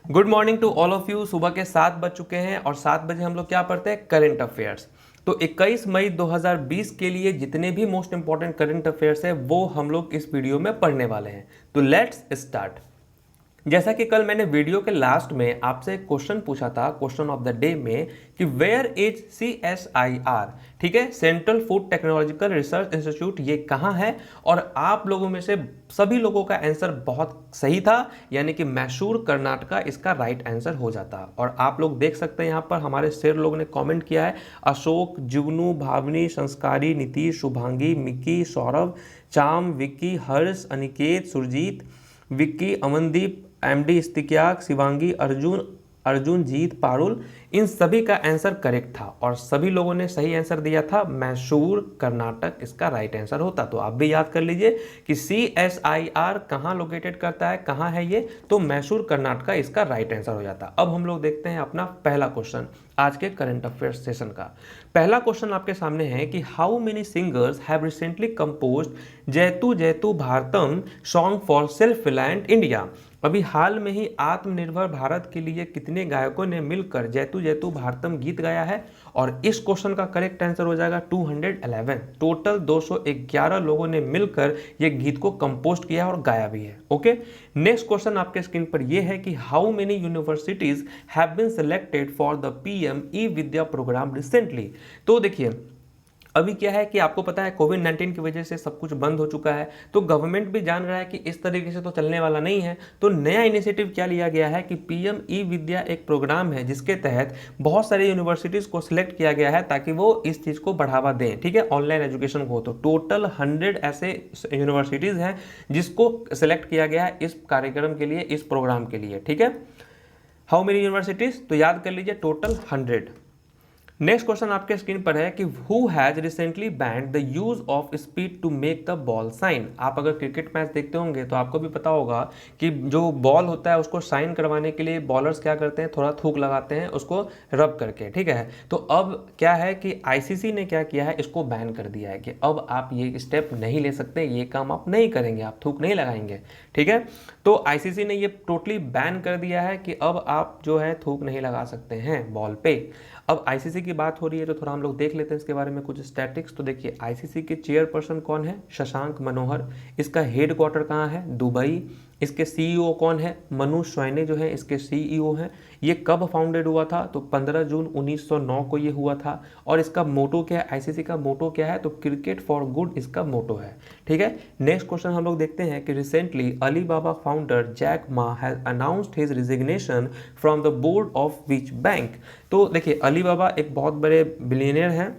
Good morning to all of you. सुबह के 7 बज चुके हैं और 7 बजे हम लोग क्या पढ़ते हैं? Current affairs. तो 21 मई 2020 के लिए जितने भी मोस्ट इंपॉर्टेंट करंट अफेयर्स है वो हम लोग इस वीडियो में पढ़ने वाले हैं। तो लेट्स स्टार्ट। जैसा कि कल मैंने वीडियो के लास्ट में आपसे एक क्वेश्चन पूछा था, क्वेश्चन ऑफ द डे में, कि वेयर इज CSIR, ठीक है, central food technological research institute, ये कहाँ है? और आप लोगों में से सभी लोगों का आंसर बहुत सही था, यानी कि मैसूर कर्नाटका इसका राइट आंसर हो जाता। और आप लोग देख सकते हैं यहाँ पर हमारे शेर लोगों ने कमेंट किया है, अशोक, जुगनू, भावनी, संस्कारी, नीतीश, शुभांगी, मिक्की, सौरभ, चाम, विक्की, हर्ष, अनिकेत, सुरजीत, विक्की, अमनदीप, एमडी इस्तिक्याक, शिवांगी, अर्जुन जीत, पारुल, इन सभी का आंसर करेक्ट था और सभी लोगों ने सही आंसर दिया था। मैसूर कर्नाटक इसका राइट आंसर होता। तो आप भी याद कर लीजिए कि CSIR कहाँ लोकेटेड करता है, कहाँ है ये, तो मैसूर कर्नाटक इसका राइट आंसर हो जाता। अब हम लोग देखते हैं अपना पहला क्वेश्चन आज के करंट अफेयर्स सेशन का। पहला क्वेश्चन आपके सामने है कि how many singers have recently composed जयतु जयतु Bharatam song for self reliant India. अभी हाल में ही आत्मनिर्भर भारत के लिए कितने गायकों ने मिलकर जयतु जयतु भारतम गीत गाया है? और इस क्वेश्चन का करेक्ट आंसर हो जाएगा 211। टोटल 211 लोगों ने मिलकर ये गीत को कंपोज किया और गाया भी है। ओके, नेक्स्ट क्वेश्चन आपके स्क्रीन पर ये है कि how many universities have been selected for the PM e Vidya programme recently. तो देखिए, अभी क्या है कि आपको पता है कोविड-19 की वजह से सब कुछ बंद हो चुका है, तो गवर्नमेंट भी जान रहा है कि इस तरीके से तो चलने वाला नहीं है। तो नया इनिशिएटिव क्या लिया गया है कि PM ई विद्या एक प्रोग्राम है जिसके तहत बहुत सारे यूनिवर्सिटीज़ को सिलेक्ट किया गया है ताकि वो इस चीज़ को बढ़ावा दें, ठीक है, ऑनलाइन एजुकेशन को। तो टोटल 100 ऐसे यूनिवर्सिटीज़ हैं जिसको सिलेक्ट किया गया है इस कार्यक्रम के लिए, इस प्रोग्राम के लिए, ठीक है। How many universities? तो याद कर लीजिए टोटल 100। नेक्स्ट क्वेश्चन आपके स्क्रीन पर है कि who has recently banned the use of spit to make the ball shine. आप अगर क्रिकेट मैच देखते होंगे तो आपको भी पता होगा कि जो बॉल होता है उसको साइन करवाने के लिए बॉलर्स क्या करते हैं, थोड़ा थूक लगाते हैं उसको रब करके, ठीक है। तो अब क्या है कि ICC ने क्या किया है, इसको बैन कर दिया है कि अब आप ये स्टेप नहीं ले सकते, ये काम आप नहीं करेंगे, आप थूक नहीं लगाएंगे, ठीक है। तो ICC ने ये टोटली बैन कर दिया है कि अब आप जो है थूक नहीं लगा सकते हैं बॉल पे। अब ICC की बात हो रही है तो थोड़ा हम लोग देख लेते हैं इसके बारे में कुछ स्टैटिक्स। तो देखिए, ICC के चेयरपर्सन कौन है? शशांक मनोहर। इसका हेड क्वार्टर कहाँ है? दुबई। इसके CEO कौन है? मनु स्वैने जो है इसके CEO हैं। ये कब फाउंडेड हुआ था? तो 15 जून 1909 को ये हुआ था। और इसका मोटो क्या है? ICC का मोटो क्या है? तो क्रिकेट फॉर गुड इसका मोटो है, ठीक है। नेक्स्ट क्वेश्चन हम लोग देखते हैं कि recently Alibaba founder Jack Ma has announced his resignation from the board of which bank. तो देखिए, अलीबाबा एक बहुत बड़े बिलियनियर हैं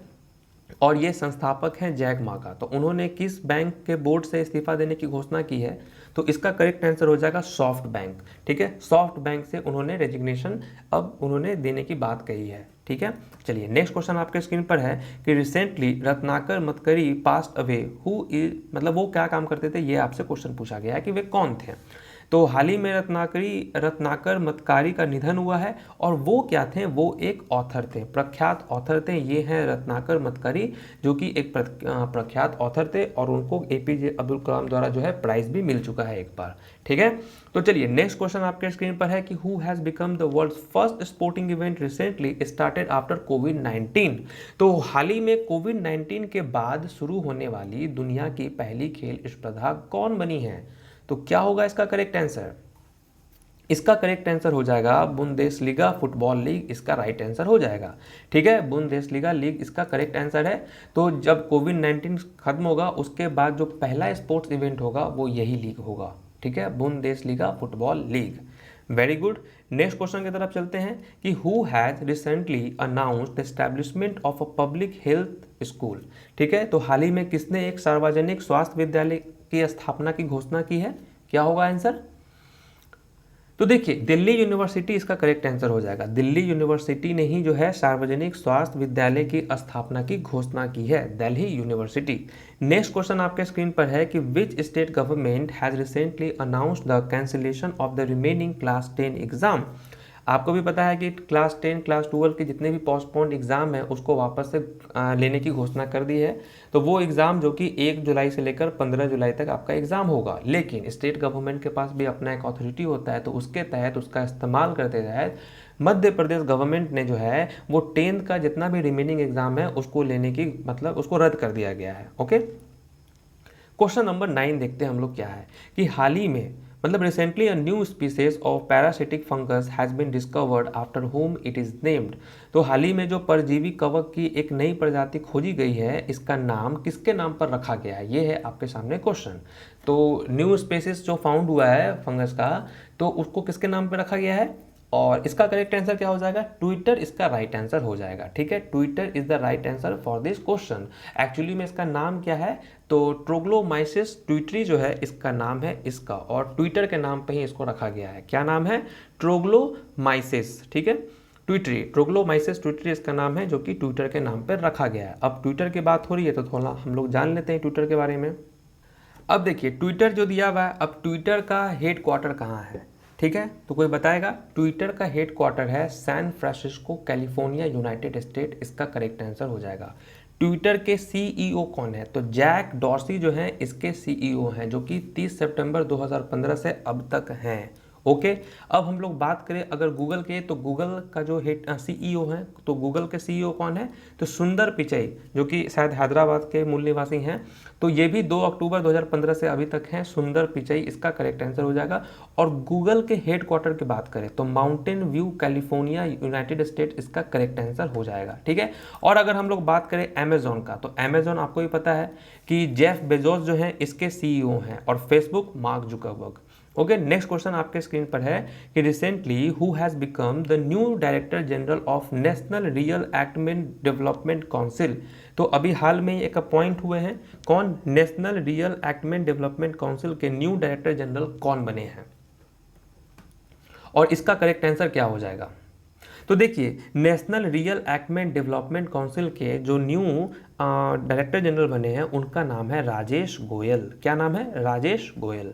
और ये संस्थापक हैं जैक मा का। तो उन्होंने किस बैंक के बोर्ड से इस्तीफा देने की घोषणा की है? तो इसका करेक्ट आंसर हो जाएगा सॉफ्ट बैंक, ठीक है। सॉफ्ट बैंक से उन्होंने रेजिग्नेशन अब उन्होंने देने की बात कही है, ठीक है। चलिए, नेक्स्ट क्वेश्चन आपके स्क्रीन पर है कि recently Ratnakar Matkari passed away who is, मतलब वो क्या काम करते थे, ये आपसे क्वेश्चन पूछा गया है कि वे कौन थे। तो हाल ही में रत्नाकर मतकारी का निधन हुआ है और वो क्या थे? वो एक ऑथर थे, प्रख्यात ऑथर थे। ये हैं रत्नाकर मतकारी, जो कि एक प्रख्यात ऑथर थे और उनको APJ अब्दुल कलाम द्वारा जो है प्राइज भी मिल चुका है एक बार, ठीक है। तो चलिए, नेक्स्ट क्वेश्चन आपके स्क्रीन पर है कि who has become the world's first sporting event recently started after कोविड-19। तो हाल ही में कोविड-19 के बाद शुरू होने वाली दुनिया की पहली खेल स्पर्धा कौन बनी है? तो क्या होगा इसका करेक्ट आंसर? इसका करेक्ट आंसर हो जाएगा बुंदेसलीगा फुटबॉल लीग, इसका राइट आंसर हो जाएगा, ठीक है। बुंदेसलीगा लीग इसका करेक्ट आंसर है। तो जब कोविड-19 खत्म होगा उसके बाद जो पहला स्पोर्ट्स इवेंट होगा वो यही लीग होगा, ठीक है, Bundesliga football league. Very good. Next question की तरफ चलते हैं कि who has recently announced the establishment of a public health school, ठीक है। तो हाल ही में किसने एक सार्वजनिक स्वास्थ्य विद्यालय की स्थापना की घोषणा की है? क्या होगा आंसर? तो देखिए, दिल्ली यूनिवर्सिटी इसका करेक्ट आंसर हो जाएगा। दिल्ली यूनिवर्सिटी ने ही जो है सार्वजनिक स्वास्थ्य विद्यालय की स्थापना की घोषणा की है, दिल्ली यूनिवर्सिटी। नेक्स्ट क्वेश्चन आपके स्क्रीन पर है कि which state government has recently announced the cancellation of the remaining class 10 exam. आपको भी पता है कि क्लास 10 क्लास 12 के जितने भी पोस्टपोन्ड एग्ज़ाम है उसको वापस से लेने की घोषणा कर दी है। तो वो एग्ज़ाम जो कि 1 जुलाई से लेकर 15 जुलाई तक आपका एग्ज़ाम होगा, लेकिन स्टेट गवर्नमेंट के पास भी अपना एक अथॉरिटी होता है, तो उसके तहत उसका इस्तेमाल करते तहत मध्य प्रदेश गवर्नमेंट ने जो है वो 10th का जितना भी रिमेनिंग एग्ज़ाम है उसको लेने की मतलब उसको रद्द कर दिया गया है। ओके, क्वेश्चन नंबर 9 देखते हैं हम लोग क्या है कि हाल ही में मतलब recently a new species of parasitic fungus has been discovered after whom it is named. तो हाल ही में जो परजीवी कवक की एक नई प्रजाति खोजी गई है, इसका नाम किसके नाम पर रखा गया है, ये है आपके सामने क्वेश्चन। तो न्यू स्पीसीज जो फाउंड हुआ है फंगस का, तो उसको किसके नाम पर रखा गया है, और इसका करेक्ट आंसर क्या हो जाएगा, ट्विटर इसका राइट आंसर हो जाएगा। ठीक है, Twitter is the right answer for this question. Actually में इसका नाम क्या है, तो ट्रोग्लोमाइसिस ट्विटरी जो है इसका नाम है इसका, और ट्विटर के नाम पे ही इसको रखा गया है। क्या नाम है, ट्रोग्लोमाइसिस। ठीक है, ट्विटरी, ट्रोग्लोमाइसिस ट्विटरी इसका नाम है जो कि ट्विटर के नाम पर रखा गया है। अब ट्विटर की बात हो रही है तो थोड़ा हम लोग जान लेते हैं ट्विटर के बारे में। अब देखिए ट्विटर जो दिया हुआ है, अब ट्विटर का हेड क्वार्टर कहाँ है, ठीक है, तो कोई बताएगा। ट्विटर का हेड क्वार्टर है San Francisco California United State, इसका करेक्ट आंसर हो जाएगा। ट्विटर के सीईओ कौन है, तो जैक डॉर्सी जो है इसके सीईओ हैं, जो कि 30 सितंबर 2015 से अब तक हैं। ओके, अब हम लोग बात करें अगर गूगल के, तो गूगल का जो हेड सीईओ है, तो गूगल के सीईओ कौन है, तो सुंदर पिचई, जो कि शायद हैदराबाद के मूल निवासी हैं। तो ये भी 2 अक्टूबर 2015 से अभी तक हैं, सुंदर पिचई इसका करेक्ट आंसर हो जाएगा। और गूगल के हेड क्वार्टर की बात करें तो mountain view California United State इसका करेक्ट आंसर हो जाएगा। ठीक है, और अगर हम लोग बात करें अमेजोन का, तो अमेजोन आपको भी पता है कि जेफ बेजोस जो है इसके सीईओ हैं, और Facebook mark Zuckerberg. Okay, next question आपके स्क्रीन पर है कि recently who has become the new director general of national real estate development council. तो अभी हाल में एक अपॉइंट हुए हैं, कौन, national real estate development council के न्यू डायरेक्टर जनरल कौन बने हैं, और इसका करेक्ट आंसर क्या हो जाएगा। तो देखिए national real estate development council के जो न्यू डायरेक्टर जनरल बने हैं उनका नाम है राजेश गोयल। क्या नाम है, राजेश गोयल।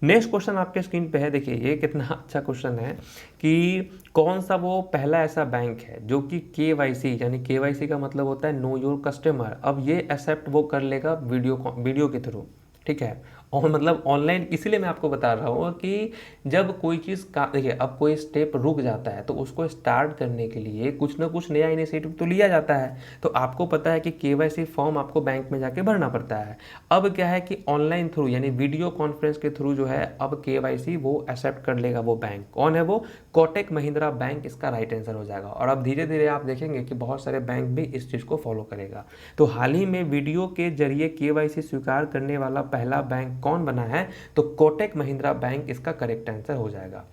नेक्स्ट क्वेश्चन आपके स्क्रीन पे है, देखिए ये कितना अच्छा क्वेश्चन है कि कौन सा वो पहला ऐसा बैंक है जो कि केवाईसी, यानी केवाईसी का मतलब होता है नो योर कस्टमर, अब ये एक्सेप्ट वो कर लेगा वीडियो के थ्रू। ठीक है, और मतलब ऑनलाइन, इसीलिए मैं आपको बता रहा हूँ कि जब कोई चीज़ का, देखिए अब कोई स्टेप रुक जाता है तो उसको स्टार्ट करने के लिए कुछ ना कुछ नया इनिशिएटिव तो लिया जाता है। तो आपको पता है कि केवाईसी फॉर्म आपको बैंक में जाके भरना पड़ता है। अब क्या है कि ऑनलाइन थ्रू यानी वीडियो कॉन्फ्रेंस के थ्रू जो है अब केवाईसी वो एक्सेप्ट कर लेगा वो बैंक। कौन है वो, कोटक महिंद्रा बैंक इसका राइट आंसर हो जाएगा। और अब धीरे धीरे आप देखेंगे कि बहुत सारे बैंक भी इस चीज़ को फॉलो करेगा। तो हाल ही में वीडियो के जरिए केवाईसी स्वीकार करने वाला पहला बैंक कौन बना है, तो कोटक महिंद्रा बैंक इसका करेक्ट आंसर हो जाएगा।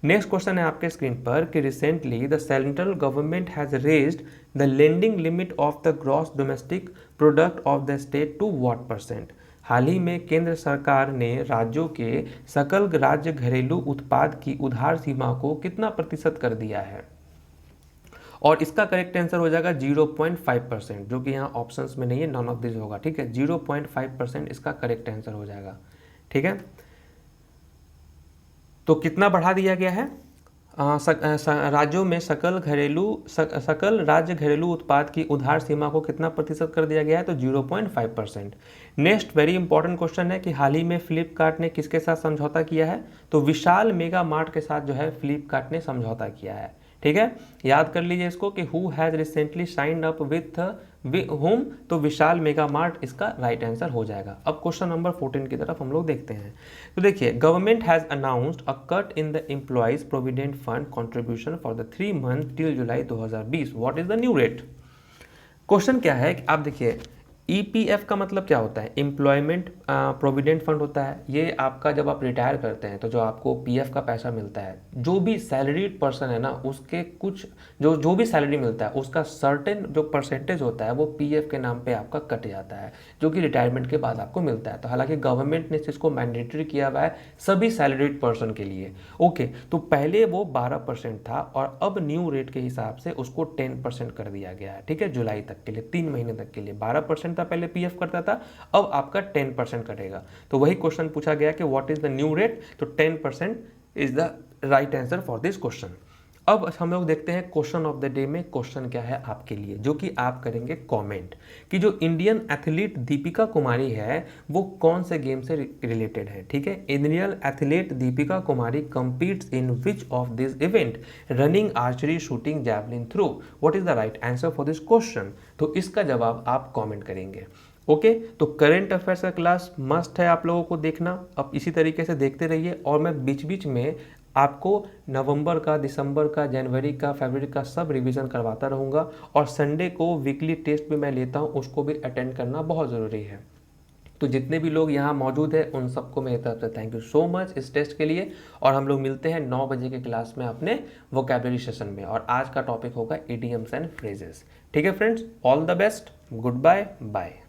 नेक्स्ट क्वेश्चन है आपके स्क्रीन पर कि recently the central government has raised the lending limit of the gross domestic product of the state to what percent. हाल ही में केंद्र सरकार ने राज्यों के सकल राज्य घरेलू उत्पाद की उधार सीमा को कितना प्रतिशत कर दिया है, और इसका करेक्ट आंसर हो जाएगा 0.5%, जो कि यहाँ ऑप्शंस में नहीं है, नॉन ऑफ दिस होगा। ठीक है, 0.5% इसका करेक्ट आंसर हो जाएगा। ठीक है, तो कितना बढ़ा दिया गया है, राज्यों में सकल राज्य घरेलू उत्पाद की उधार सीमा को कितना प्रतिशत कर दिया गया है, तो 0.5%। नेक्स्ट वेरी इंपॉर्टेंट क्वेश्चन है कि हाल ही में फ्लिपकार्ट ने किसके साथ समझौता किया है, तो विशाल मेगा मार्ट के साथ जो है फ्लिपकार्ट ने समझौता किया है। ठीक है, याद कर लीजिए इसको कि who has recently signed up with home, तो विशाल मेगा मार्ट इसका राइट आंसर हो जाएगा। अब क्वेश्चन नंबर 14 की तरफ हम लोग देखते हैं। तो देखिए government has announced a cut in the employees provident fund contribution for the 3 month till July 2020, what is the new rate. Question क्या है कि आप देखिए ईपीएफ का मतलब क्या होता है, एम्प्लॉयमेंट प्रोविडेंट फंड होता है। ये आपका जब आप रिटायर करते हैं तो जो आपको पीएफ का पैसा मिलता है, जो भी सैलरीड पर्सन है ना उसके कुछ जो भी सैलरी मिलता है उसका सर्टेन जो परसेंटेज होता है वो पीएफ के नाम पे आपका कट जाता है, जो कि रिटायरमेंट के बाद आपको मिलता है। तो हालांकि गवर्नमेंट ने इस चीज़ को मैंडेटरी किया हुआ है सभी सैलरीड पर्सन के लिए। ओके, तो पहले वो 12% था और अब न्यू रेट के हिसाब से उसको 10% कर दिया गया है। ठीक है, जुलाई तक के लिए 3 महीने तक के लिए 12% था पहले पीएफ करता था, अब आपका 10% कटेगा। तो वही क्वेश्चन पूछा गया कि what is the new rate, तो 10% is the right answer for this question. अब हम लोग देखते हैं क्वेश्चन ऑफ द डे में क्वेश्चन क्या है आपके लिए, जो कि आप करेंगे कमेंट कि जो इंडियन एथलीट दीपिका कुमारी है वो कौन से गेम से रिलेटेड है। ठीक है, Indian athlete Deepika Kumari competes in which of this event, running, archery, shooting, javelin throw, what is the right answer for this question. तो इसका जवाब आप कॉमेंट करेंगे। ओके तो करंट अफेयर्स का क्लास मस्ट है आप लोगों को देखना। अब इसी तरीके से देखते रहिए और मैं बीच बीच में आपको नवंबर का, दिसंबर का, जनवरी का, फरवरी का सब रिवीजन करवाता रहूँगा। और संडे को वीकली टेस्ट भी मैं लेता हूँ, उसको भी अटेंड करना बहुत ज़रूरी है। तो जितने भी लोग यहाँ मौजूद हैं उन सबको मेरी तरफ से थैंक यू सो मच इस टेस्ट के लिए। और हम लोग मिलते हैं 9 बजे के क्लास में अपने वोकैबुलरी सेशन में, और आज का टॉपिक होगा इडियम्स एंड फ्रेजेस। ठीक है friends, all the best, good bye bye.